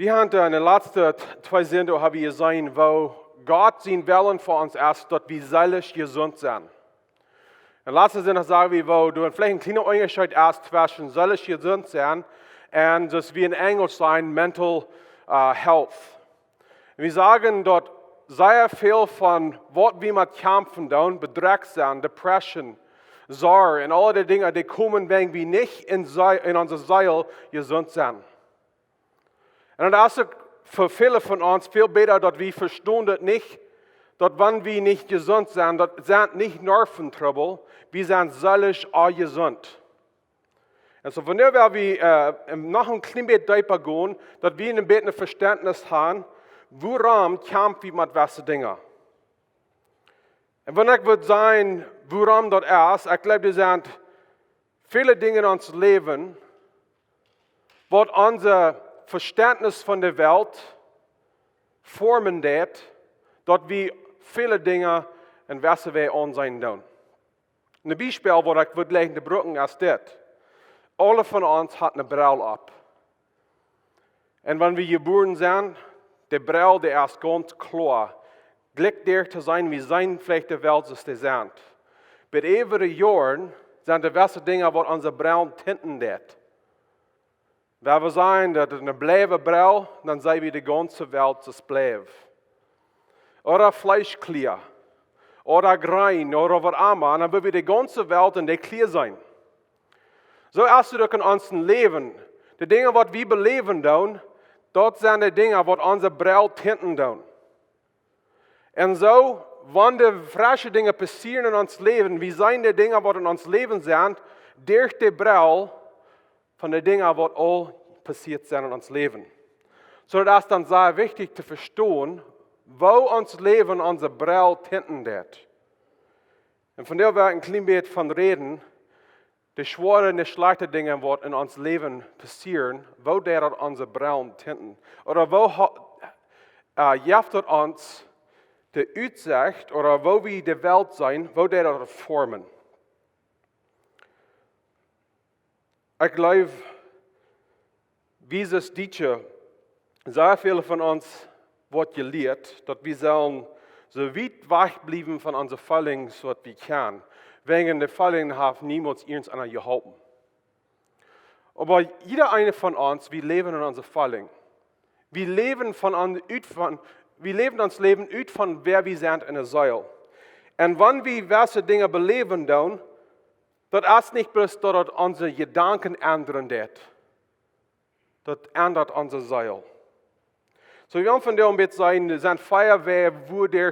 Wir haben in den letzten 2 Sendungen gesehen, wo Gott sein Willen für uns ist, dass wir seelisch gesund sind. In der letzten Sendung sagen wir, wo du vielleicht ein kleiner Unterschied hast zwischen seelisch gesund sein und das wie in Englisch sein, mental health. Wir sagen, dass sehr viel von was wir mit kämpfen, Bedrängnis, Depression, Sorge und alle die Dinge, die kommen, wenn wir nicht in unserer Seele gesund sind. Und das ist für viele von uns viel besser, dass wir verstehen das nicht, dass wenn wir nicht gesund sind, das sind nicht Nerventrouble, wir sind seelisch auch gesund. Also von daher werden wir noch ein klein bisschen tiefer gehen, dass wir ein bisschen Verständnis haben, worum kämpfen wir mit welchen Dingen. Und wenn ich würde sagen, worum das ist, ich glaube, das sind viele Dinge in unserem Leben, was unser Verständnis von der Welt formen wird, dass wir viele Dinge in welcher Weise ansehen tun. Ein Beispiel, was ich würde legen, die Brücken ist das. Alle von uns hat eine Brille ab. Und wenn wir geboren sind, die Brille, die ist ganz klar. Glück der zu sein, wie sein vielleicht die Welt ist, die sind. Aber über die Jahre sind die welche Dinge, was unsere Brille tinten wird. Wenn wir sagen, dass es eine bleibe Brille, dann sagen wir, die ganze Welt ist bleibt. Oder Fleischkleer, oder Grein, oder was immer, dann wird die ganze Welt in der Kleer sein. So erst du in unserem Leben, die Dinge, die wir beleben, dort sind die Dinge, die unsere Brille tinten. Und so, wenn die frische Dinge passieren in unserem Leben, wie sind die Dinge, die in unserem Leben sind, durch die Brille, von den Dingen, die all passiert sind in unserem Leben. So das ist dann sehr wichtig zu verstehen, wo unser Leben unsere Brille tinten wird. Und von der werde ich ein klein bisschen von reden, die schweren und die schlechten Dinge, die in unserem Leben passieren, wo der unsere Brille tinten. Oder wo hilft uns die Aussicht, oder wo wir die Welt sein, wo der formen. Ich glaube, wie es Dietsche, sehr viele von uns wird gelehrt, dass wir sollen so weit wegbleiben von unseren Fallingen, so wie wir können. Wegen der Fallingen haben niemals irgendeiner geholfen. Aber jeder eine von uns, wir leben in unserer Falling. Wir leben uns Leben aus von wer wir sind in der Seele. Und wenn wir welche Dinge beleben, das ist nicht bloß, dass unsere Gedanken ändern wird. Das ändert unsere Seele. So, wir wollen von dem jetzt sein, es sind Feuerwehr,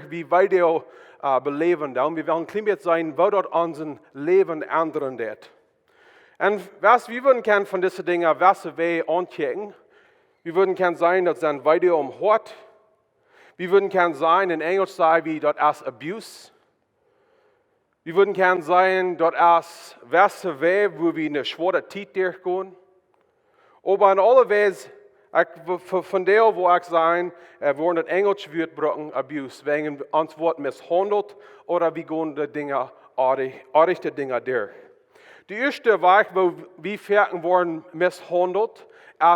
wie weit wir beleben. Wir wollen ein klein bisschen sein, wo dort unser Leben ändern wird. Und was wir würden gerne von diesen Dingen, was wir anchecken, wir würden gerne sein, das sind Video um Hoat. Wir würden gerne sein, in Englisch sagen wir, das ist Abuse. Wir würden gerne sein, dort ist welche Weg, wo wir eine schwere Zeit durchgehen. Aber in aller Weise, von der, wo ich sagen, wir wollen in Englisch wird brauchen Abuse, wegen uns wird misshandelt oder wir gehen die Dinge, die Dinge durch. Die erste Weg, wo wir fertig wurden misshandelt,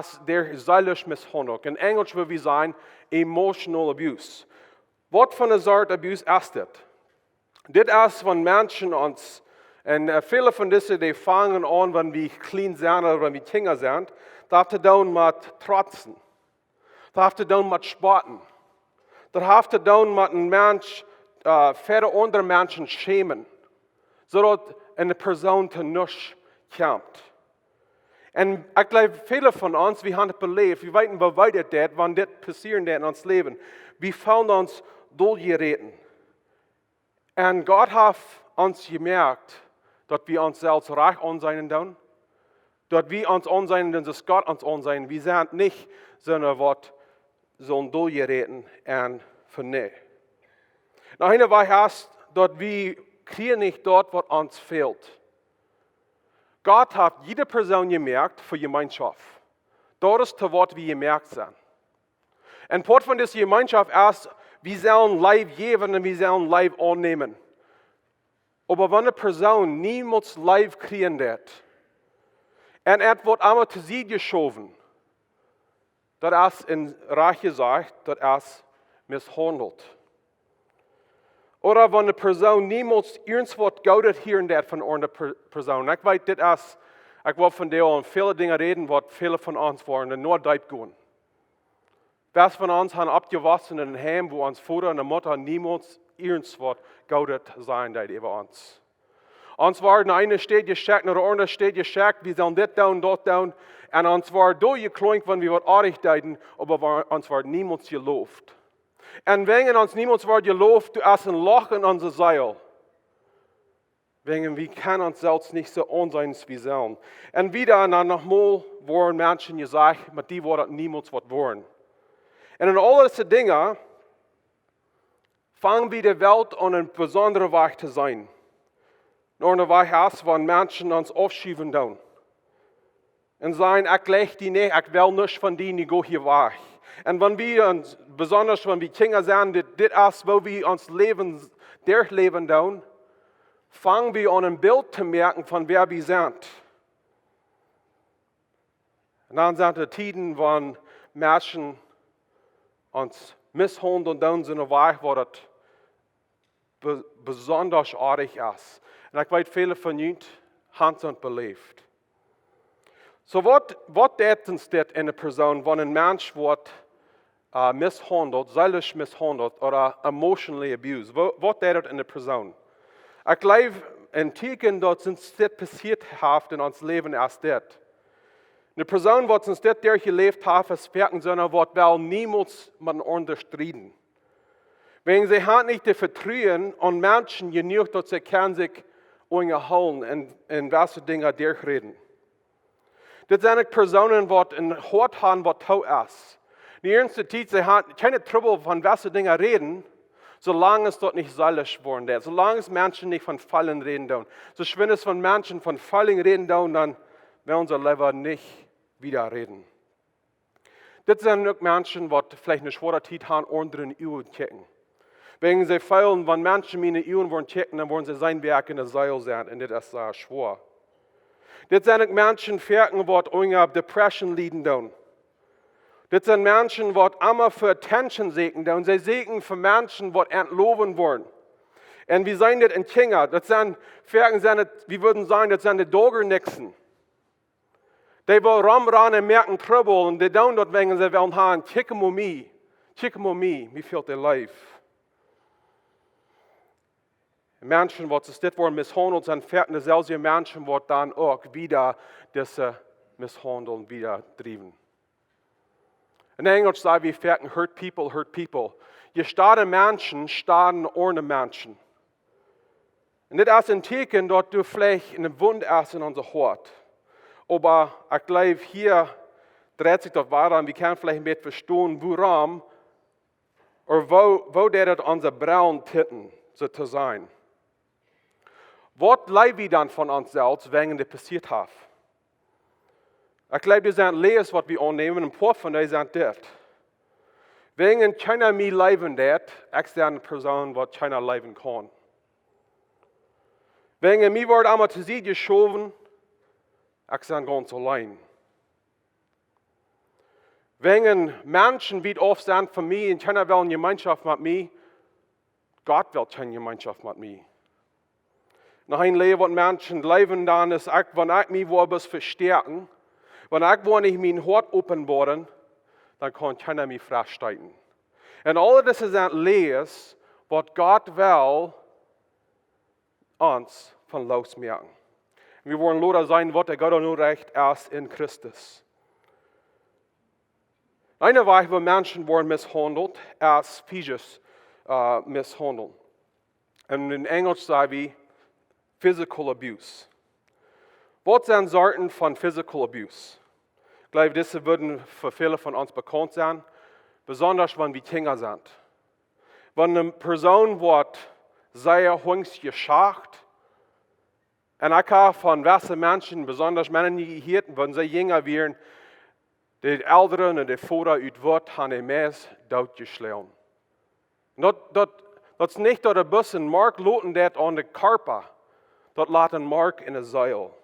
ist der seelische Misshandlung. In Englisch würde wir sagen, emotional abuse. Was von der Sorte Abuse ist das? Das ist, wenn Menschen uns, und viele von diesen, die fangen an, wenn wir klein sind oder wenn wir Kinder sind, das hat zu tun mit Trotzen. Das hat zu tun mit Spotten. Das hat zu tun mit einem Mensch, für andere Menschen schämen, sodass eine Person zu nichts kommt. Und ich glaube, viele von uns, wir haben es belebt, wir wissen, wo weit das, wann das passieren in unserem Leben. Wir fühlen uns durchgereden. Und Gott hat uns gemerkt, dass wir uns selbst reich ansehen tun, dass wir uns ansehen, dass Gott uns ansehen. Wir sind nicht so eine Wort, so ein durchgereden und vernehmen. Noch eine Weile heißt, dass wir kriegen nicht dort, was uns fehlt. Gott hat jede Person gemerkt für Gemeinschaft. Dort ist das Wort, wie gemerkt sind. Und Part von dieser Gemeinschaft ist, wir sollen Leib geben und wir sollen Leib annehmen. Aber wenn eine Person niemals Leib kriegen wird, und es wird einmal zu sie geschoben, dat is in Reich gesagt, dat is mishandelt. Oder wenn eine Person niemals irgendwas goudet hier und dort von einer Person. Ich weiß, das ist, ich will von dir an viele Dinge reden, was viele von uns wollen, nur deib gehen. Wer von uns haben abgewachsen in einem Heim, wo uns Vater und Mutter niemals irgendwas goudet sein, das über uns. Uns war in einer Stadt geschickt, in der anderen Stadt geschickt, wir sollen das tun, dort tun. Und uns war durchgeklinkt, wenn wir was artig taten, aber uns war niemals gelobt. Und wenn uns niemals war gelobt, du hast ein Loch in unser Seil. Wegen wir können uns selbst nicht so unsein wie sollen. Und wieder nochmal waren Menschen gesagt, mit die wollen niemals was wollen. Und in all diese Dinge fangen wir die Welt an einen besonderen Weg zu sein. Nur eine Weg ist, wenn Menschen uns aufschieben tun. Und sagen, ich leg die nicht, ich will nicht von denen, ich gehe hier weg. Und wenn wir uns, besonders wenn wir Kinder sind, das ist, wo wir uns durchleben tun, fangen wir an ein Bild zu merken, von wer wir sind. Und dann sind die Zeiten, wenn Menschen uns misshandeln und dann sind Weg, wo das besonders artig ist. Und ich weiß, viele von uns haben es belebt. So, was tut uns das in einer Person, wenn ein Mensch wird misshandelt, seelisch misshandelt oder emotionally abused? Was tut das in einer Person? Ich glaube, in Tiken, dort sind das passiert in unserem Leben erst das. Eine Person, die uns das durchgelebt hat, ist wirken, sondern wird wel niemals mit unterstritten. Wenn sie hat nicht das Vertrauen an Menschen genug, dass sie können sich unterhalten und was Dinge durchreden. Das sind Personen, die in Hoat haben, was tot ist. Die erste Zeit, sie haben keine Trouble von was Dinge reden, solange es dort nicht seelisch worden ist. Solange es Menschen nicht von Fallen reden tun. So wenn es von Menschen von Fallen reden tun, dann werden unser Leben nicht wieder reden. Das sind auch Menschen, die vielleicht eine schwere Zeit haben, anderen Uhren checken. Wenn sie feilen, wenn Menschen meine Uhren wollen checken, dann wollen sie sein Werk in der Seil sein, und das ist schwer. Das sind Menschen, die unter Depression leiden tun. Das sind Menschen, die immer für Attention suchen tun. Sie suchen für Menschen, die entloben wollen. Und wir sehen das in Kinder. Das sind, wir würden sagen, das sind die Dogernixen. Die wollen rumrennen und merken Trouble. Und die tun das, wenn sie wollen haben, check on me, wie fehlt ihr Life? Menschen, die sich das Wort misshandelt, sind fertig, dieselben Menschen, die dann auch wieder diese Misshandeln wieder driven. In Englisch sagen wir fertig, hurt people, hurt people. Je starten Menschen, starten ohne Menschen. Und das ist ein Zeichen, dass du vielleicht eine Wund hast in unser Haut. Aber ich glaube, hier dreht sich das weiter und wir können vielleicht mit verstehen, warum oder wo das unsere braunen Titten zu sein. Was leiden wir dann von uns selbst, wenn das passiert hat? Ich glaube, das sind Lehrs, was wir annehmen, und ein paar von denen sind das. Wenn keiner mehr leben wird, ich bin eine Person, die keiner leben kann. Wenn mir wird einmal zu sie geschoben, ich bin ganz allein. Wenn Menschen wie oft sind von mir und keiner will eine Gemeinschaft mit mir, Gott will keine Gemeinschaft mit mir. Nach einem Leben, was Menschen leben, dann ist, wenn ich mich etwas verstärken, wenn ich nicht mein Hort offenbaren, dann kann keiner mich freistecken. Und all das sind Lehrs, was Gott will uns von losmerken. Wir wollen Loder sein, was der Gott nur recht ist in Christus. Eine Weise, wo Menschen wurden misshandelt, ist physisch misshandelt. Und in Englisch sagen wir Physical Abuse. Was sind Sorten von Physical Abuse? Ich glaube, diese würden für viele von uns bekannt sein, besonders wenn wir Kinder sind. Wenn eine Person wird sehr hungs geschacht, und ich habe von weißen Menschen, besonders Männern, die hier, wenn sie jünger werden, die Älteren und die Vater wird, haben die Mäß dort geschlagen. Das ist nicht, dass ein bisschen Mark loten das an den Körper. Dat laat een mark in een zeil.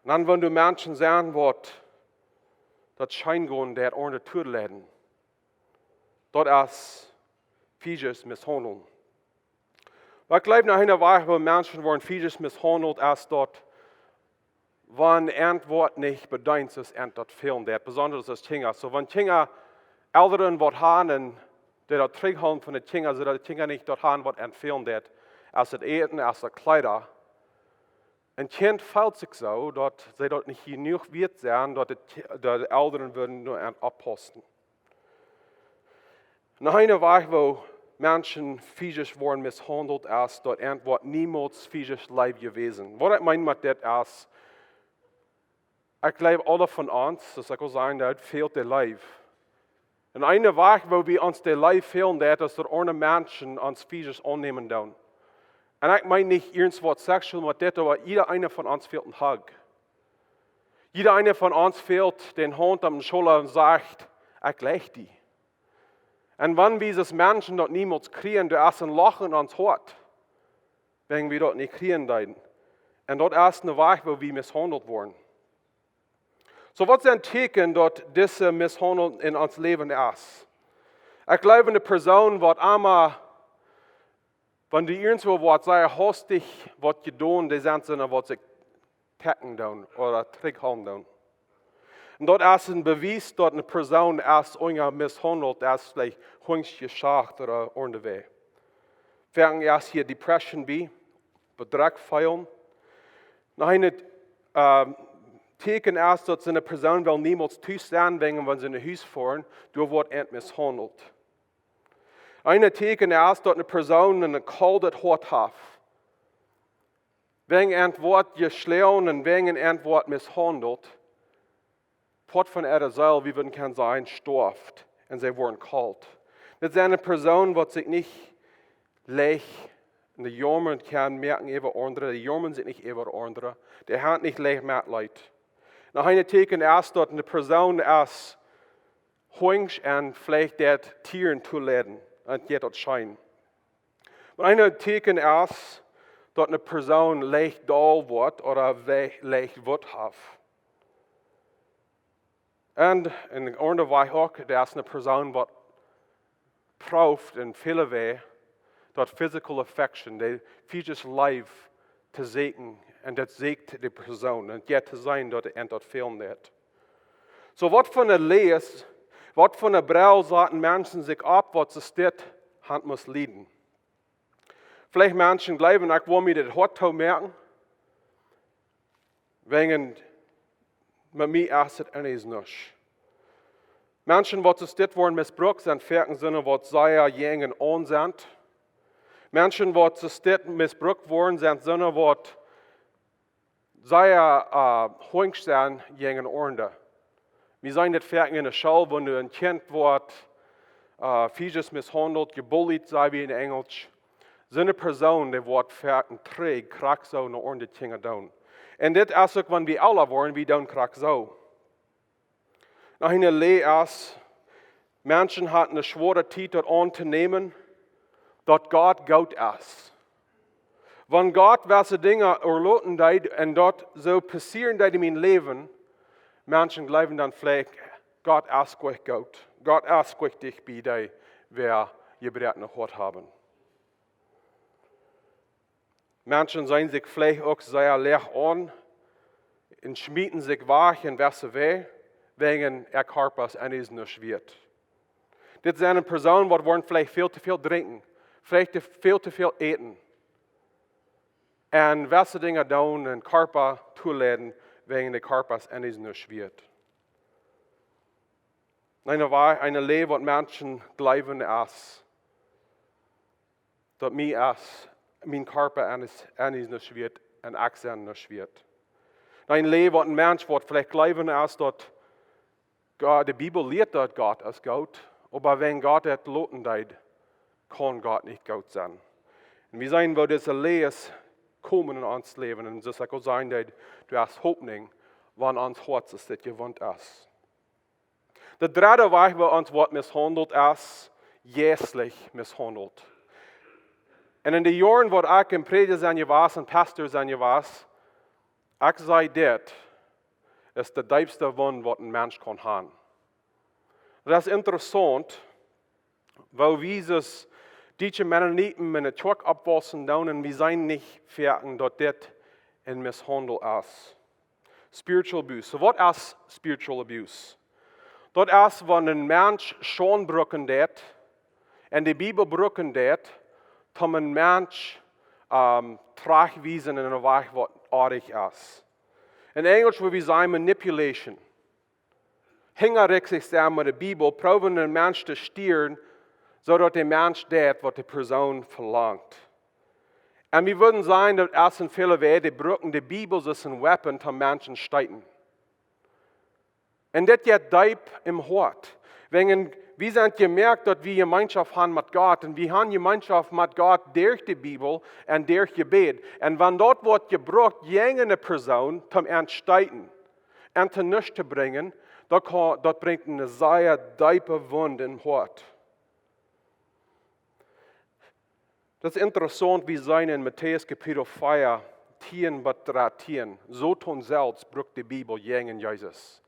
En dan, wenn du Menschen sehen wird, dat schijngoen dat onder toe leiden. Dat is fysisch mishandelen. Maar ik geloof naar een waar waar mensen worden fysisch mishandeld als dat wanneer antwoord niet bedankt is en dat veel dat besonders als Kinder. So wanneer Kinder Eltern wat gaan en dat terughouden van de Kinder, zodat de Kinder niet dat gaan wat entfehlen dat als het eten, als de kleider. Een kind valt zich zo dat zij dat niet genoeg weet zijn, dat de Eltern würden nur aan opposten. Nog een waar waar mensen fysisch worden mishandeld als dat antwoord niemals fysisch lijf gewesen. Wat ik meen met dit is, ik geloof alle van ons, dus ik wil zeggen dat veel te lijf. En een waar waar we ons te lijf fehlen, dat is dat andere mensen ons fysisch aannemen doen. En ik meen niet eens wat seksueel met dit, maar jeder eine van ons fehlt een hug. Jeder eine van ons fehlt den Hand am Schulter und sagt, ich leg die. En wanneer we diese Menschen dat niemals kriegen, du hast ein Loch in ons hart, wenn wir dat nicht kriegen deiden. En dat is eine Weg, wo wir misshandelt worden. So wat zijn teken dat diese Misshandlung in ons leven is? Ik geloof in de persoon wat allemaal, wanneer die irgendwo wat zei, hastig wat gedaan, die zijn ze wat zich tekken doen, oder terughouden doen. En dat is een bewijs dat een persoon is mishandeld, is vielleicht hongs geschacht oder onderweg. Vergen is hier depression bij, bedruk feilen. Nog een teken is dat een persoon wil niemals toestaan brengen, wanneer ze naar huis voeren, door wordt mishandeld. Een teken is dat een persoon een koude hart heeft. Wanneer wordt geslagen en wanneer wordt mishandeld, Port van ihrer Seele, wie wir können sein, storft und sie wurden kalt. Das ist eine Person, die sich nicht leicht in die Jammer kann merken über andere, die jammern sich nicht über andere, die hat nicht leicht Mitleid. Noch eine Teken ist, dass eine Person ist, hungrig und vielleicht der Tieren zu leiden und geht das schein. Und eine Teken ist, dass eine Person leicht dull wird oder leicht wird hat. En in de andere weg ook, er is een persoon wat proeft in vele wegen dat physical affection, de fysisch lijf te zeken en dat zegt de persoon en het te zijn dat en dat veel net. So wat van een lees, wat van een bril zaten mensen zich op wat ze dit hand moet leiden. Vielleicht mensen geloven, ik wil me dit hart toe merken, wegen met mij is het en is niks. Menschen, wat ze dit worden misbruikt zijn, verken zijn wat zij jengen aan zijn. Menschen, wat ze dit misbruikt worden, zijn wat zij hoog zijn, jengen onder. We zijn dit verken in de school, wanneer een kind wordt fysisch mishandeld, gebullied, zei we in Engels. Zijn persoon die wordt verken träg, krak zo naar onder dingen doen. En dit is ook wanneer we alle worden, we doen krak zo. Nog een leer is, mensen hadden een zware tijd dat aan te nemen, dat God goed is. Wanneer God welke dingen erloten deed en dat zo passieren deed in mijn leven, mensen geloven dan vielleicht, God is goed. God is goed dicht bij die, wer je bereid nog wat hebben. Menschen zijn zich vielleicht ook sehr leer aan en schmieden zich weg en wessen weh, wegen Körpers en is nicht wird. Dit zijn een persoon wat worden vielleicht veel te veel drinken, vielleicht veel te veel eten. En wessen dingen doen en Körper toeladen, wegen de Körpers en is nicht wird. Eine Lehre, wat mensen geloven is, dat mij is, mijn Körper en is nicht wird en ik zijn nicht wird. Een Lehre, wat een mens wat vielleicht geloven is, dat God, de Bibel leert dat God is goed, aber wenn Gott het loten deed, kan God niet goed zijn. En we zijn waar deze lees komen in ons leven, en dus ik wil zeggen dat du hast Hopninj, wanneer ons hart is dit gewond is. De derde weg waar ons wordt mishandeld is, jeselijk mishandeld. En in de jaren waar ik in prediker zijn was en pastor zijn was, ik zei dit, ist der diepste Wund, was ein Mensch kann haben. Das ist interessant, weil wir diese Mennoniten mit der Tag abwassen down und wir sind nicht fertig, dass das ein Misshandel ist. Spiritual abuse. So, was ist spiritual abuse? Das ist, wenn ein Mensch schon brücken det, und die Bibel brücken det, dann ein Mensch tragweisen in einer Weise, was artig ist. In Englisch würde wir sagen Manipulation. Hingerig sich zusammen mit der Bibel, proben den Mensch zu steuern, sodass der Mensch das, was die Person verlangt. Und wir würden sagen, dass erst in vielen Wege die Brücken der Bibel ist ein Weapon, um Menschen zu streiten. Und das geht deep im Hoat. Wir sind gemerkt, dass wir Gemeinschaft haben mit Gott. Und wir haben Gemeinschaft mit Gott durch die Bibel und durch Gebet. Und wenn dort wird gebraucht, eine Person zum Entsteiten und zu nichts zu bringen, das bringt eine sehr tiefe Wunde im Hoat. Das ist interessant, wie sein in Matthäus Kapitel 4, 10 bis 13. So tun selbst braucht die Bibel gegen Jesus.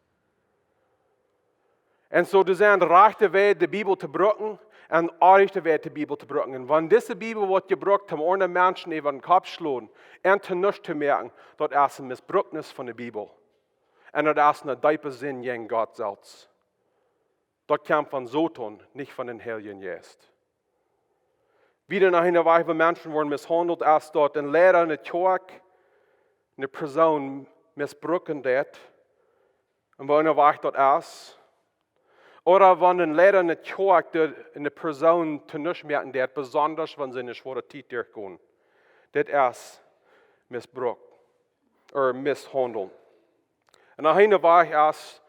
Und so, das ist ein rechter Weg, die Bibel zu brücken, ein rechter Weg, die Bibel zu brücken. Und wenn diese Bibel wird gebraucht, um anderen Menschen über den Kopf zu schlagen und zu nichts zu merken, das ist ein Missbrauchnis von der Bibel. Und das ist ein tiefer Sinn gegen Gott selbst. Das kommt von so tun, nicht von den Heiligen Geist. Wieder nach einer Weise, wo Menschen wurden misshandelt, ist dort ein Lehrer in der Kirche, eine Person missbrauchen das, und wo eine Weise dort ist. Oder wenn ein Lehrer in der Kirche eine Person zu nichts merken, das besonders, wenn sie eine schwere Zeit durchgehen. Das ist Missbrauch oder Misshandlung. Und nach einer Weise ist,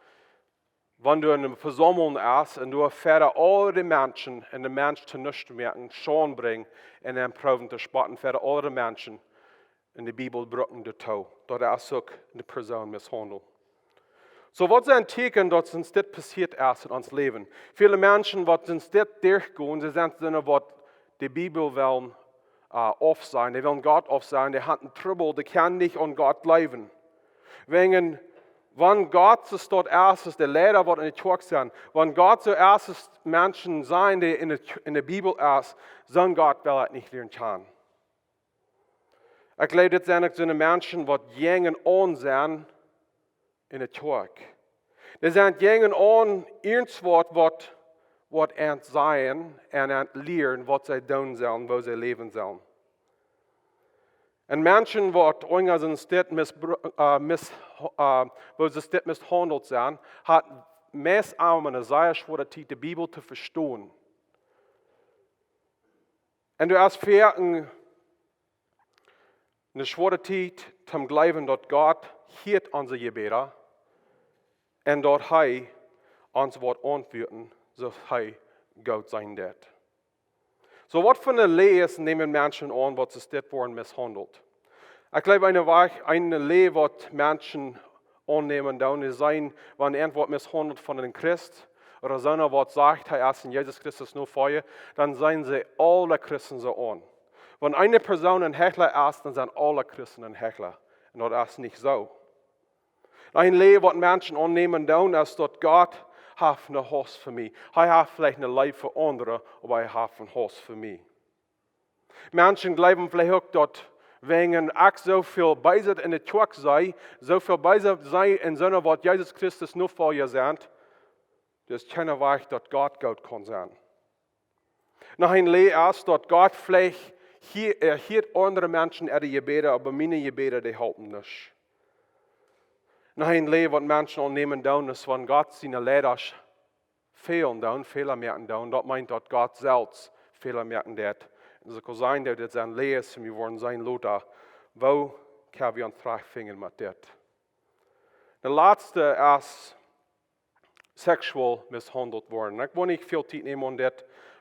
wenn du in einer Versammlung bist und du erfährst alle die Menschen und die Menschen zu nichts merken, schon bringen und dann proben zu spotten, erfährst alle die Menschen in der Bibel brücken die Tau. Das ist auch eine Person misshandelt. So, was ist ein Zeichen, dass uns das passiert ist in unserem Leben? Viele Menschen, die uns das durchgehen, sie sind Sinne, was die Bibel will off sein. Die wollen Gott off sein, die haben Trouble, die können nicht an Gott leben. Wenn Gott so dort erst ist, der Lehrer wird in der Kirche sein, wenn Gott so erst Menschen sein, die in der Bibel ist, dann Gott will nicht lernen kann. Ich glaube, das sind so Menschen, die jungen an sind, in der Kirche. Das sind jungen an irgendwas, was ent sein und ent lernen, was sie tun sollen, wo sie leben sollen. Und Menschen, die irgendwas in wo sie das misshandelt sind, hat meist auch eine sehr schwere Zeit, die Bibel zu verstehen. Und du hast für eine schwere Zeit zum Glauben, dass Gott hört unsere Gebete und dass er uns wird antworten, so er Gott sein wird. So, was für eine Lehre nehmen Menschen an, was es dort worden misshandelt? Ich glaube, eine Lehre, was Menschen annehmen, dann ist sein, wenn irgendwas misshandelt von einem Christ oder so einer, was sagt, er ist in Jesus Christus nur Feuer, dann seien sie alle Christen so an. Wenn eine Person ein Hechler ist, dann sind alle Christen ein Hechler. Und das ist nicht so. Eine Lehre, was Menschen annehmen, dann ist, dass Gott hat eine Haus für mich. Er hat vielleicht eine Leib für andere, aber er hat ein Haus für mich. Menschen glauben vielleicht auch, dass wenn ich so viel beiset in der Kirche sei, so viel beiset sei in so einer, was Jesus Christus nur vor ihr sind, das ist keine Weise, dass Gott Gott kann sein. Noch ein Lehre ist, dass Gott vielleicht hört andere Menschen ihre Gebete, aber meine Gebete, die halten nicht. Noch ein Lehre, was Menschen annehmen, dann ist, wenn Gott seine Lehrer Fehler merken, das meint, dass Gott selbst Fehler merken wird. Und es kann sein, dass das ein Lehre ist, und wir wollen sein, Lothar, wo können wir uns treffen mit das? Der letzte ist sexuell misshandelt worden. Ich will nicht viel Zeit nehmen an das,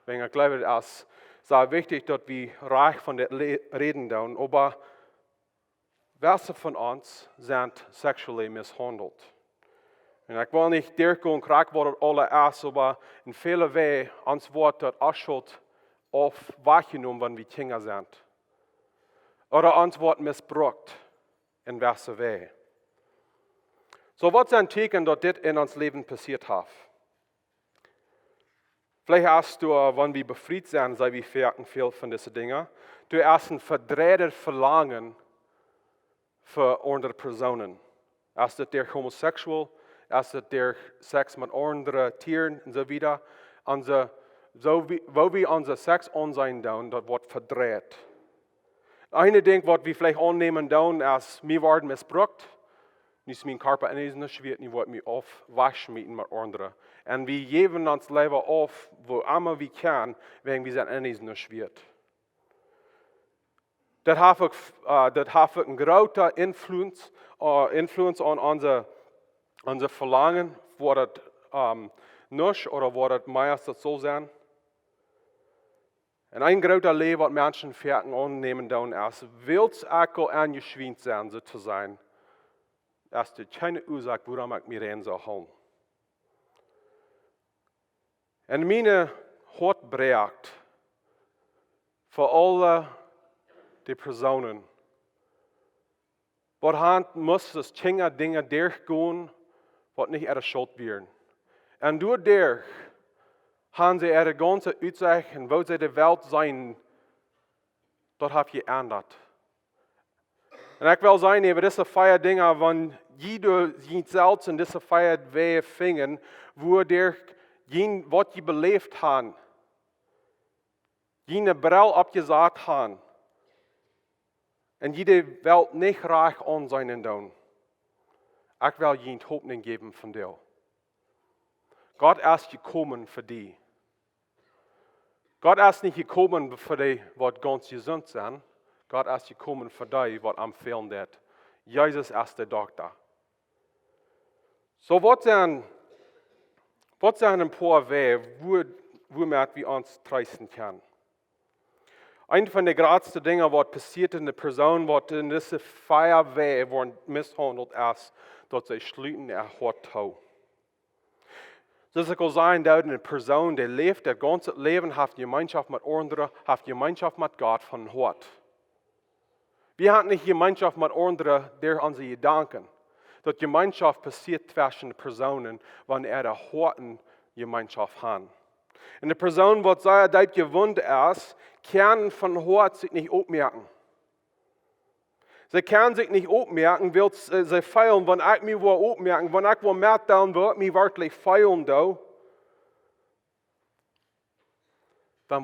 weil ich glaube, es ist sehr wichtig, dass wir reich von das reden, aber welche von uns sind sexuell misshandelt? Und ich will nicht durchgehen, was alle ist, aber in vielen Wegen uns wird das auch schon oft wahrgenommen, wenn wir Kinder sind. Oder uns wird missbraucht, in welcher Weise. So wat zijn teken dat dit in ons leven passiert hat? Vielleicht hast du, wenn wir befreit sind, sei wir merken viel von diesen Dingen. Du hast ein verdrehtes Verlangen für andere Personen. Ist das der homosexuell, ist das der Sex mit anderen Tieren und so weiter. Wo wir unser Sex ansehen, das wird verdreht. Eine Ding, was wir vielleicht annehmen, ist, wir werden missbraucht. Nicht mein Körper nicht wird, ich werde mich aufwaschen mit anderen. Und wir geben uns Leben auf, wo immer wir können, wenn wir sind nicht wird. Das hat einen großen Influence an unser Verlangen, wo das nicht oder wo das meistens so sein. Und ein großer Leben, was Menschen fertig annehmen, ist, willst du angeschwint sein, so zu sein? Das ist keine Ursache, warum ich mir rein soll holen. Und meine Hort bricht für alle die Personen. Was muss das Dinge durchgehen, was nicht ihre Schuld wären. Und dadurch haben sie ihre ganze Aussicht und wo sie die Welt sein, dort habt ihr geändert. Und ich will sagen, über diese Feierdinge, wenn jeder selbst in diese Feierwege fingen, wo der was sie belebt haben, jene Brille abgesagt haben, und jede Welt nicht reich an sein tun. Ich will ihnen Hopninj geben von dir. Gott ist gekommen für die. Gott ist nicht gekommen für die, was ganz gesund sind. Gott ist gekommen für die, was am Fehlen wird. Jesus ist der Doktor. So, was sind ein paar Wege, womit wir uns trösten können? Ein von den größten Dingen, was passiert in der Person, was in dieser Feierwehe misshandelt ist, dass sie schließen Hort haben. Das kann sein, dass eine Person, die lebt, das ganze Leben hat Gemeinschaft mit anderen, hat Gemeinschaft mit Gott von Hort. Wir haben nicht Gemeinschaft mit anderen, der unsere Gedanken. Die Gemeinschaft passiert zwischen Personen, wenn der Horten Gemeinschaft haben. Und eine Person, die sehr dort gewohnt ist, kann von Hort sich nicht aufmerken. Sie kann sich nicht aufmerken, weil sie feilen, wenn ich mich aufmerken, wenn ich merke, dann wird mich wirklich feilen, dann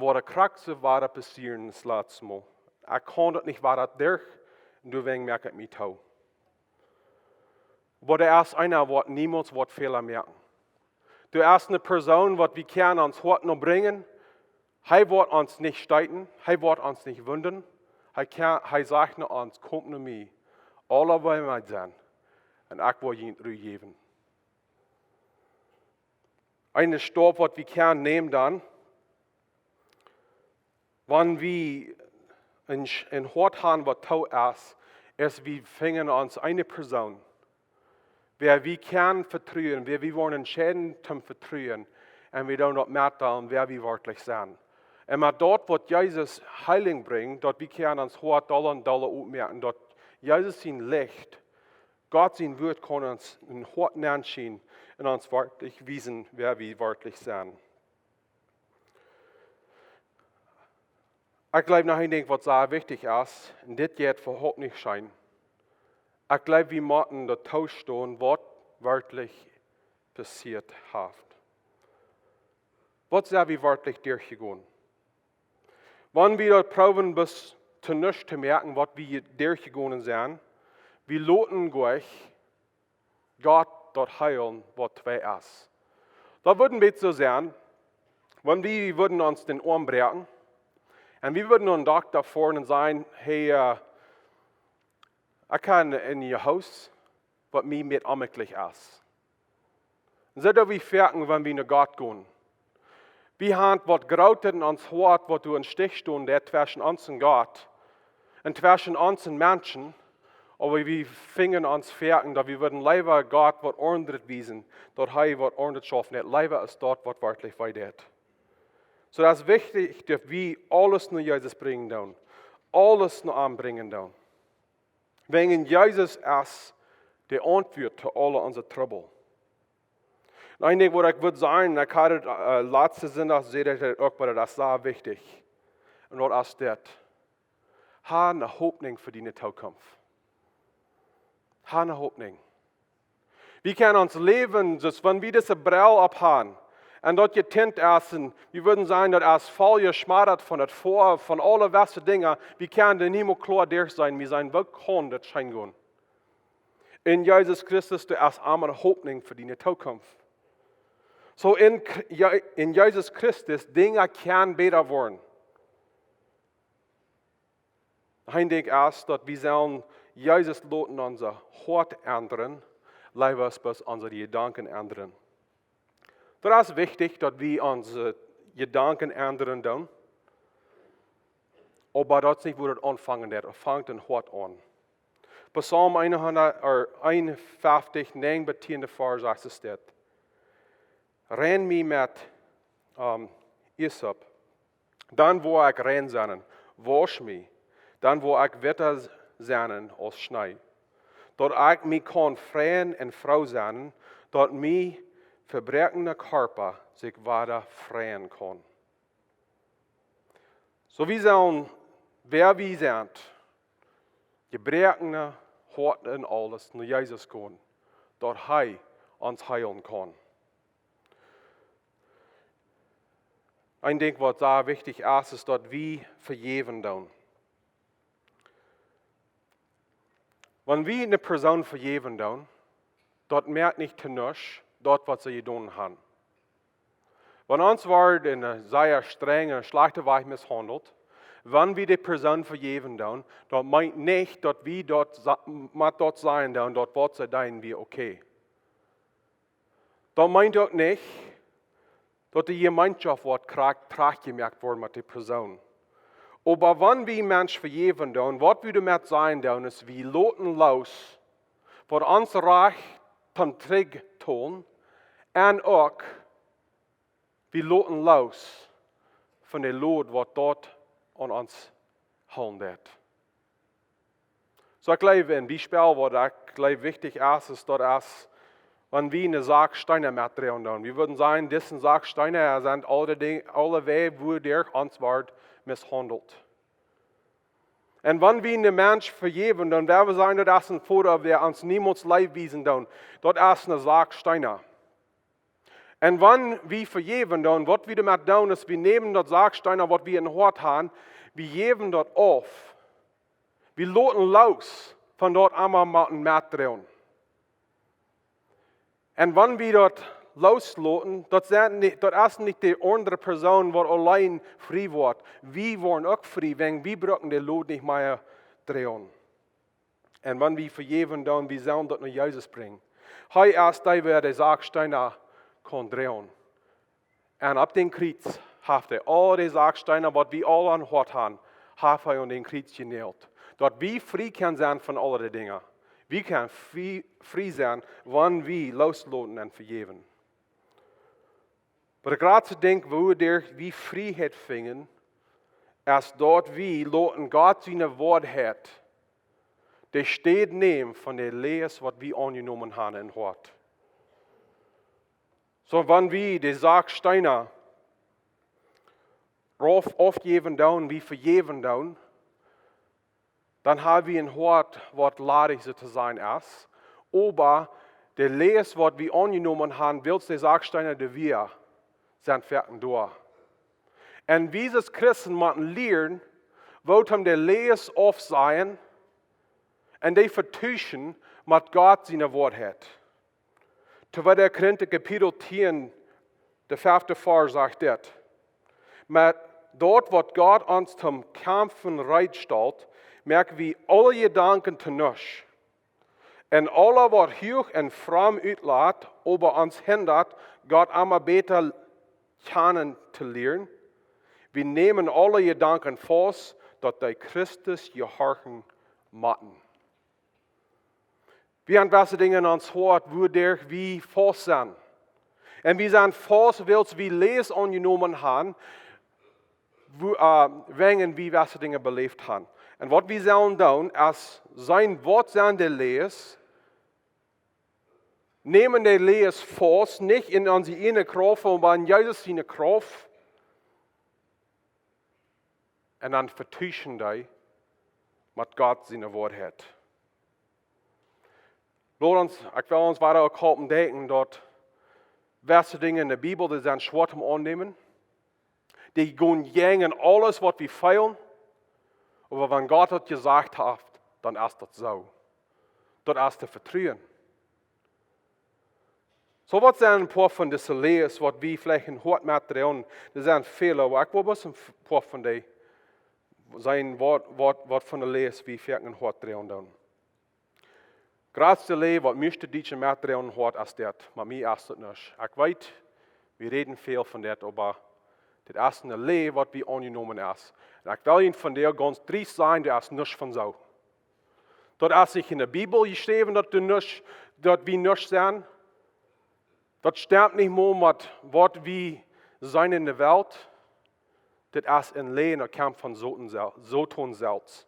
wird krankste Ware passieren das letzte Mal. Ich kann das nicht weiter durch, und deswegen merke ich mich auch. Aber der ist einer, der niemals Fehler merken. Du bist eine Person, die wir können ans Hort noch bringen. Er wird uns nicht streiten, er wird uns nicht wundern. Er sagt noch uns, kommt zu mir. Alle wollen mit sein. Und ich will ihnen Ruhe geben. Eine Stopp, was wir können nehmen dann, wenn wir in Hort haben, was tot ist, wir finden uns eine Person, wer wir können vertrauen, wer wir wollen entscheiden zum Vertrauen, und wir don't merken, wer wir wirklich sind. Und mit dort, was Jesus Heilung bringt, dort wir können uns Hort Dollar und Dollar aufmerken, dort Jesus sein Licht, Gott sein Wort kann uns in Hort anschauen und uns wirklich wissen, wer wir wirklich sind. Ich glaube, noch ein Ding, was sehr wichtig ist, und das geht für Hopninj sein. Ich glaube, wir müssen den Tausch stehen, was wirklich passiert hat. Was sind wir wirklich durchgegangen? Wenn wir dort proben, bis zu nichts zu merken, was wir durchgegangen sind, wir lassen Gott dort heilen, was zwei ist. Da würden wir so sein, wenn wir würden uns den Arm brechen, und wir würden einen Doktor vorne sagen, hey, ich kann in Ihr Haus, was mir mit amtlich ist. Und so dass wir fertig, wenn wir nach Gott gehen. Wir haben was Grautes in uns Hort, was du in Stich stehen, der zwischen uns und Gott, und zwischen uns und Menschen, aber wir fingen uns fertig, dass wir würden lieber Gott was ordentlich wiesen, dort er was ordentlich schaffen, nicht lieber als dort, was wirklich weiter. So das ist wichtig, dass wir alles nach Jesus bringen dürfen. Alles nach ihm bringen dürfen. Wenn Jesus ist der antwoord te alle onze trouble. En een ding wat ik wil zeggen, ik had het laatste zondag gezegd het ook, maar dat is zo wichtig. En dat is dit. Ha een Hopninj voor die toekomst. Ha een Hopninj. We kunnen ons leven, dus wanneer we deze bril ophaan, en dat je tent essen, we würden sagen, dat als val je schmattert van het voor, van alle beste dingen, we kunnen er niet meer klaar durch zijn, we zijn wel gewoon dat schijn gaan. In Jezus Christus, de als arme Hopninj voor die toekomst. So in Jezus Christus, dingen kan beter worden. Hij denkt eerst dat we zullen Jezus laten onze hart ändern, laten we ons onze gedanken ändern. Dat is wichtig dat we onze gedanken ändern doen. Maar dat is niet waar het aanvangen wordt. Het vangt een hart aan. Psalm 51, 9 vers staat. Ren mij met Isop, dan wil ik rein zijn, wasch mij, dan wil ik witter zijn als snij. Dat ik mij kan vrijen en vrouw zijn, dat mij verbrekende körper zich wieder vrijen kan. So wie zullen, wer wie zijn, gebrekende hart en alles naar Jezus gaan, dat Hij ons heilen kan. Een ding wat daar wichtig is dat we vergeven doen. Wanneer we een persoon vergeven doen, dat merkt niet te niets dat wat ze gedaan hebben. Wanneer ons wordt in een zeer strenge en slechte wijze mishandeld, wanneer we die persoon vergeven doen, dat meint niet dat we dat zijn doen, dat wat ze doen weer oké. Dat meint ook niet dat de gemeenschap wordt kracht gemerkt wordt met die persoon. Maar wanneer we mensen vergeven doen, wat we damit zijn doen, is we laten los, wat ons recht ten terug tonen, en ook we laten los van de lood wat dat aan ons handelt. So ik geloof in die spel wat ik geloof wichtig is dat als wanneer we eine Sargsteine materialen doen. Wir würden sagen, diese Sargsteine sind alle Wege, wo der uns wird misshandelt. Und wenn wir einen Mensch vergeben, dann werden wir sagen, das ist ein Foto, der uns niemals Leib wiesen tun. Das ist eine Sargsteine. Und wenn wir vergeben, dann, was wir damit tun, ist, wir nehmen das Sargsteine, was wir in Hort haben, wir geben das auf. Wir lassen los von dort einmal Material. En wanneer we dat loslaten, dat is niet de andere persoon die alleen vrij wordt. We worden ook vrij, want we breken de lood niet meer draaien. En wanneer we vergeven doen, we zullen dat naar Jezus brengen. Hij is die waar de Sargsteine kan draaien. En op den kruis heeft hij al die Sargsteine, wat we al aan Hort hebben, heeft hij aan den kruis genäht. Dat we vrij kunnen zijn van alle die dingen. We kunnen vrij zijn wanneer we loslaten en vergeven. Maar de grootste ding waar we vrijheid vinden, is dat we laten God zijn woord heeft. De steed nemen van de lees wat we aangenomen hebben in Hort. So wanneer we de Sargsteine aufgeben doen, we vergeven doen, dann haben wir ein Hort, was ladig zu sein ist. Aber der Lees, was wir angenommen haben, will die Sargsteine, die wir sind fertig durch. Und wir als Christen müssen lernen, wo der Lees auf sein und die vertuschen, was Gott seine Wort hat. Terwijl der Korinther Kapitel 10, der 5. Vers sagt das. Mit dort, was Gott uns zum Kämpfen bereitstellt, merken we alle gedanken te niets. En alle wat hoog en fromm uitlaat, over ons hindert, God immer beter kennen te leren. We nemen alle gedanken vast, dat die Christus gehorchen moeten. We hebben beste dingen in ons hart, wo we vast zijn. En we zijn vast, wils we lees aangenomen hebben, wanneer we beste dingen beleefd hebben. En wat we zullen doen, is zijn woord zijn de lees, nemen die Lees vast, nicht in unsere eigene Kraft, aber in Jesus seine Kraft. Und dann vertuschen die, was Gott seine Wort hat. Ich will uns weiter auch denken, dort welche Dinge in der Bibel, die sind schwer zum Annehmen. Die gehen gegen alles, was wir feilen. Aber wenn Gott das gesagt hat, dann ist das so. Das ist das Vertrauen. So was sind ein paar von diesen Lehren, was wir vielleicht in Hoat materialen, das sind viele, aber ich will bloß ein paar von denen sein, was von der Lehren wie wir in Hoat drehen. Gerade die Lehre, was müsste die materialen Hoat als das, mit mir ist das nicht. Ich weiß, wir reden viel von das, aber das ist eine Lehre, was wir angenommen ist. Und ich will Ihnen von der ganz dreist sein, das ist nicht von so. Das ist sich in der Bibel geschrieben, dass wir nicht sind. Das stimmt nicht mehr mit was wir sein in der Welt. Das ist ein Lehre, ein Kampf von Soton selbst.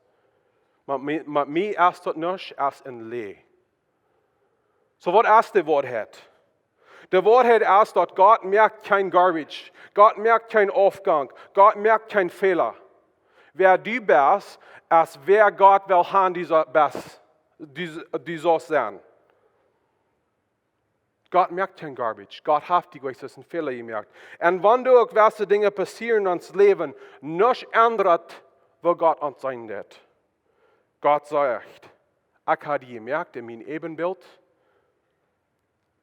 Mit mir ist das nicht, ist ein Lehre. So was ist das Wort hat? Der Wort hat ist, dass Gott merkt kein Garbage. Gott merkt keinen Aufgang. Gott merkt keinen Fehler. Wer du bist, ist wer Gott will haben, dieser sein. Gott merkt kein Garbage. Gott hat die größten Fehler gemerkt. Und wenn du gewisse Dinge passieren in uns Leben, nichts ändert, wo Gott uns sein wird. Gott sagt, ich habe die gemerkt in meinem Ebenbild.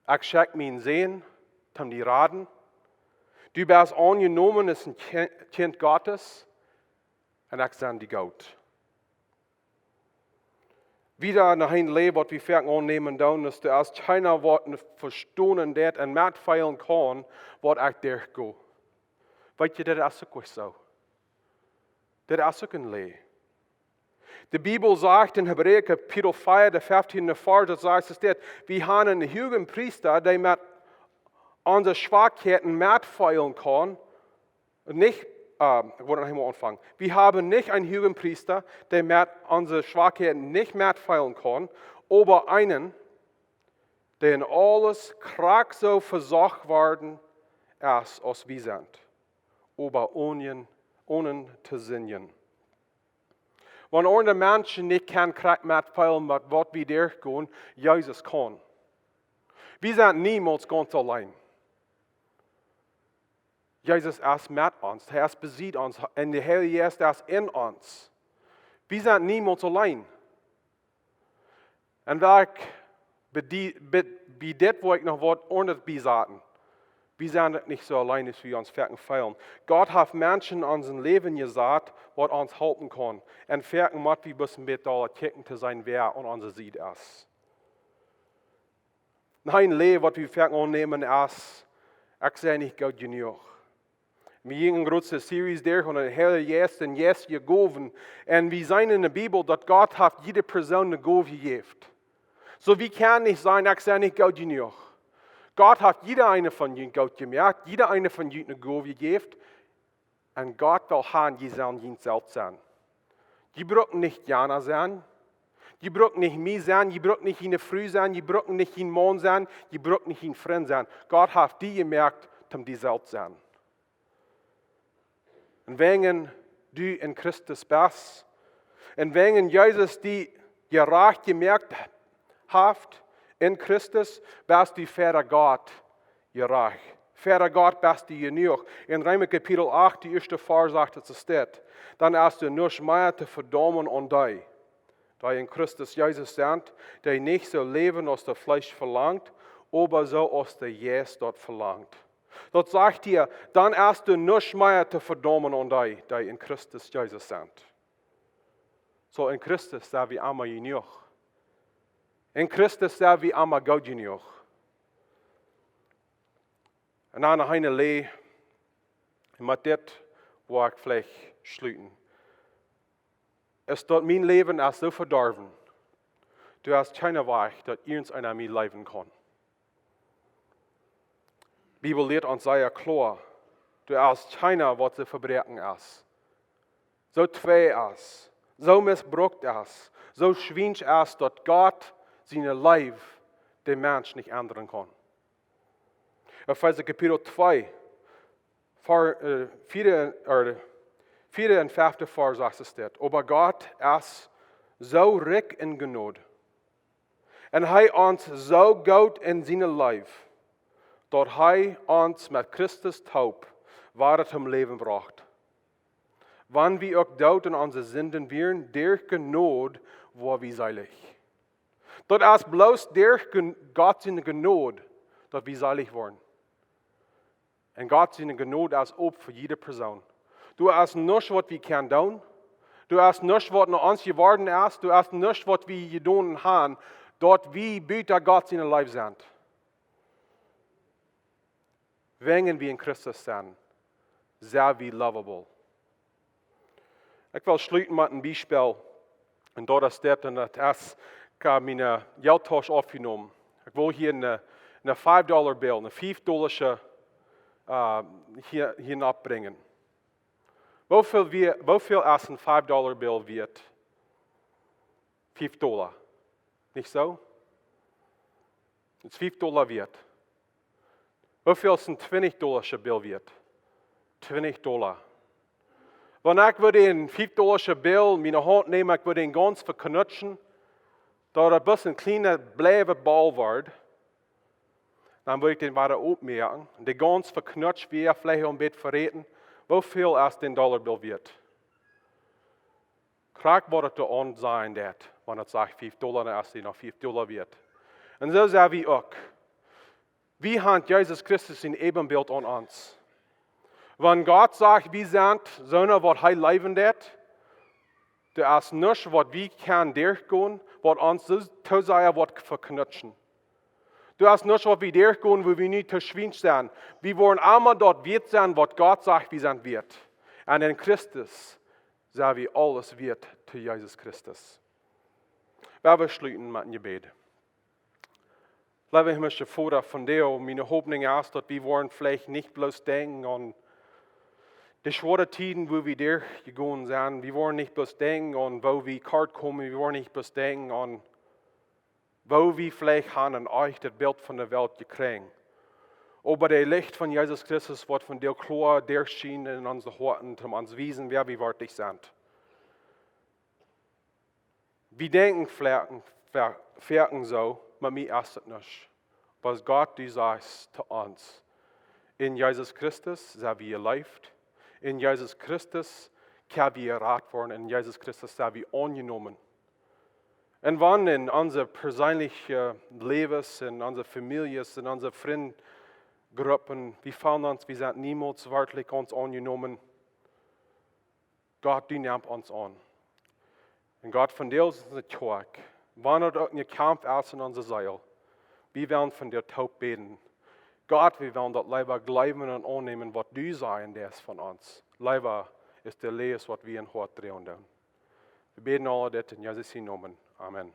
Ich schenke mein Sehen, um die Raden. Du bist angenommen als ein Kind Gottes. Und ich sende die Gott. Wieder nach einem Leben, was wir fangen annehmen, dass du als keiner Worten verstehen wird und mitfeilen kann, was ich durchgehe. Weißt du, das ist auch so. Das ist auch ein Leben. Die Bibel sagt in Hebräer Kapitel 4, der 15. Vers, das sagt es dort, wir haben einen höheren Priester, der mit unsere Schwachheiten mitfeilen kann. Nicht, ich wollte noch einmal anfangen. Wir haben nicht einen höheren Priester, der mit unsere Schwachheiten nicht mitfeilen kann, aber einen, der in alles krank so versorgt worden ist, als wir sind. Aber ohne zu singen. Wenn andere Menschen nicht krank mitfeilen, mit was wir durchgehen, Jesus kann. Wir sind niemals ganz allein. Jesus ist mit uns, er ist besiegt uns, und der Heilige Geist ist in uns. Wir sind niemals allein. Und weil ich das, wo ich noch was anderes besagen, wir sind nicht so allein, als wir uns feilen. Gott hat Menschen in unserem Leben gesagt, was uns helfen kann. Und fertig macht, wir müssen mit da kicken zu sein, wer an unserer Seite ist. Ein Leben, was wir fertig annehmen, ist, ich sehe nicht gut genug. Wir gingen eine große Serie durch und ein Heilige Geist und Yes gegeben. Und wir sehen in der Bibel, dass Gott hat jede Person eine Gabe gegeben. So wir können nicht sagen, ich sehe nicht gut genug. Gott hat jeder eine von ihnen Gott gemerkt, jeder eine von ihnen eine Gabe gegeben. Und Gott will haben, die sollen ihn selbst sein. Die brauchen nicht Jana sein, die brauchen nicht mich sein, die brauchen nicht eine Frau sein, die brauchen nicht ein Mann sein, die brauchen nicht ein Freund sein. Gott hat die gemerkt, um die selbst sein. Und wenn du in Christus bist, und wenn Jesus die gerecht gemerkt hat, in Christus, bist du Vater Gott gerecht. Vater Gott bist du genug. In Römer Kapitel 8, die erste Vers sagt es steht, dann hast du nicht mehr zu verdammen an dich, da in Christus Jesus sind, der nicht so leben, als der Fleisch verlangt, aber so, als der Jesus dort verlangt. Dort sagt hier, dann hast du nicht mehr zu verdammen an dich, die in Christus Jesus sind. So in Christus sind wir einmal genug. In Christus sind wir einmal Gott genug. Und dann noch eine Lehre, mit dem, wo ich vielleicht schließen. Es dort mein Leben ist so verdorben, du hast keine Weg, dass irgendeiner mir leben kann. Die Bibel lehrt uns sehr klar, du hast keiner, was zu verbrechen ist. So zwei ist, so missbraucht ist, so schwingt ist, dass Gott seine Leib den Mensch nicht ändern kann. Epheser Kapitel 2, vierde und fünfte Vers sagt es dort. Aber Gott ist so reich in Gnade. Und hij ons so gut in zijn Leib, dat hij ons met Christus taub waarheid hem Leben bracht. Wann wir auch dood in onze Sünden wären, durch Gnade war wir seilig. Dat ist bloß durch Gott seine Gnade, dass wir seilig waren. Und Gott seine Gnade ist ob für jede Person. Du hast nichts, was wir können tun. Du hast nichts, was noch uns geworden ist. Du hast nichts, was wir getan haben, dort wie bitter Gott seine Leib sind. Wenn wir in Christus sind, sind wir lovable. Ich will schließen mit einem Beispiel. Und dort ist das, und das habe meine Geldtasche aufgenommen. Ich will hier eine $5-Bill, eine $5 hier hinabbringen. Wofür ist ein $5-Bill wert? $5. Nicht so? Es ist $5 wert. Wofür ist ein $20-Bill wert? $20. Wenn ich den $5-Bill in meine Hand nehme, ich würde ihn ganz verknutschen, da er ein bisschen kleiner bleibe Ball wird, dann würde ich den weiter aufmerken. Und der ganz verknutscht wäre, vielleicht ein bisschen verraten, wofür ist den $1 wert? Krieg wird es an sein, wenn er sagt $5, dann ist er noch $5 wert. Und so sagen wir auch. Wie hat Jesus Christus sein Ebenbild an uns? Wenn Gott sagt, wir sind Söhne, was er leben wird, da ist nichts, was wir können durchgehen, was uns so sehr verknutschen. Du hast nichts, was wir durchgehen, wo wir nicht verschwinden sind. Wir wollen einmal dort wert sein, was Gott sagt, wir sind wert. Und in Christus sind wir alles wert zu Jesus Christus. Wir schließen mit einem Gebet. Lieber himmlischer Vater, von dir, meine Hoffnung ist, dass wir wollen vielleicht nicht bloß denken an die schweren Zeiten, wo wir durchgegangen sind. Wir wollen nicht bloß denken an, wo wir kalt kommen. Wir wollen nicht bloß denken an, wo wir vielleicht haben an euch das Bild von der Welt gekriegt. Aber der Licht von Jesus Christus wird von dir klar durchschienen in unsere Herzen, um uns zu wissen, wer wir wirklich sind. Wir denken vielleicht so, aber mir ist es nicht. Was Gott du sagst zu uns. In Jesus Christus sind wir erleibt. In Jesus Christus können wir errat worden. In Jesus Christus sind wir angenommen. Und wann in unser persönliches Leben, in unsere Familie, in unsere Freundgruppen, wir fühlen uns, wir sind niemals wirklich uns angenommen. Gott, du nimmst uns an. Und Gott, von dir ist es stark. Wann auch ein Kampf ist in unserer Seele, wir werden von dir taub beten. Gott, wir wollen das lieber glauben und annehmen, was du sagen darfst von uns. Lieber ist der Leben, was wir in Hort drehen. Wir beten alle das in Jesus' Namen. Amen.